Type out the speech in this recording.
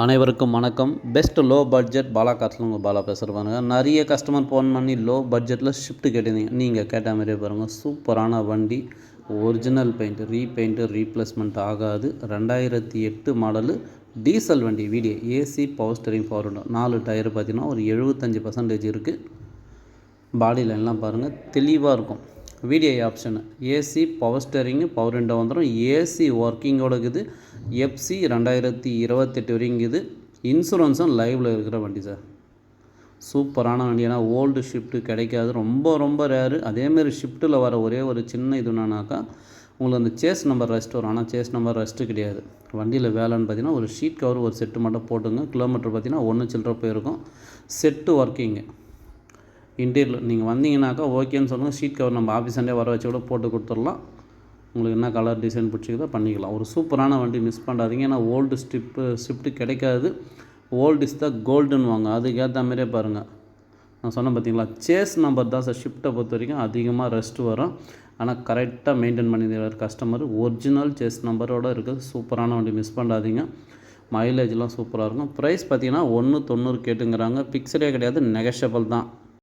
அனைவருக்கும் வணக்கம். Best low budget Bala கார்ஸில் உங்கள் பாலா பேசுகிறப்பாங்க. நிறைய கஸ்டமர் ஃபோன் பண்ணி லோ பட்ஜெட்டில் ஷிஃப்ட் கேட்டிருந்தீங்க. நீங்கள் கேட்ட மாதிரியே பாருங்கள், சூப்பரான வண்டி, ஒரிஜினல் பெயிண்ட், ரீபெயிண்ட்டு, ரீப்ளேஸ்மெண்ட் ஆகாது. 2008 மாடலு, டீசல் வண்டி, video AC, power steering, power window, 4 tyre பார்த்தீங்கன்னா ஒரு 75% இருக்குது. பாடி லைன்லாம் பாருங்கள், தெளிவாக இருக்கும். Video option AC, power steering, power window வந்துடும். ஏசி ஒர்க்கிங்கோட இருக்குது. எஃப்சி 2028 வரைக்கும் இருக்குது. இன்சூரன்ஸும் லைவில் இருக்கிற வண்டி சார். சூப்பரான வண்டி. ஏன்னா ஓல்டு ஷிஃப்ட்டு கிடைக்காது, ரொம்ப ரேரு. அதேமாரி ஷிஃப்ட்டில் வர ஒரே ஒரு சின்ன இதுனாக்கா உங்களுக்கு அந்த சேஸ் நம்பர் ரெஸ்ட் வரும். ஆனால் சேஸ் நம்பர் ரெஸ்ட்டு கிடையாது. வண்டியில் வேலைன்னு பார்த்தீங்கன்னா ஒரு ஷீட் கவர் ஒரு செட்டு மட்டும் போட்டுங்க. கிலோமீட்டர் பார்த்தீங்கன்னா 1 சில்லற போயிருக்கும். Set working. இன்டீரியர் நீங்கள் வந்தீங்கன்னாக்கா ஓகேன்னு சொல்லுங்கள். ஷீட் கவர் நம்ம ஆஃபீஸாண்டே வர வச்சு கூட போட்டு கொடுத்துடலாம். உங்களுக்கு என்ன கலர் டிசைன் பிடிச்சிக்கிதோ பண்ணிக்கலாம். ஒரு சூப்பரான வண்டி, மிஸ் பண்ணாதீங்க. ஏன்னா ஓல்டு ஷிஃப்ட்டு கிடைக்காது. ஓல்டு இஸ் த கோல்டுன்னு வாங்க. அதுக்கேற்ற மாதிரியே பாருங்கள். நான் சொன்னேன் பார்த்தீங்களா, சேஸ் நம்பர் தான் சார் ஷிஃப்ட்டை பொறுத்த வரைக்கும் அதிகமாக ரெஸ்ட்டு வரும். ஆனால் கரெக்டாக மெயின்டைன் பண்ணிடுறார் கஸ்டமர். ஒரிஜினல் சேஸ் நம்பரோடு இருக்குது. சூப்பரான வண்டி, மிஸ் பண்ணாதீங்க. மைலேஜ்லாம் சூப்பராக இருக்கும். ப்ரைஸ் பார்த்தீங்கன்னா 190 கேட்டுங்கிறாங்க. ஃபிக்ஸடே கிடையாது, நெகஷியபிள் தான்.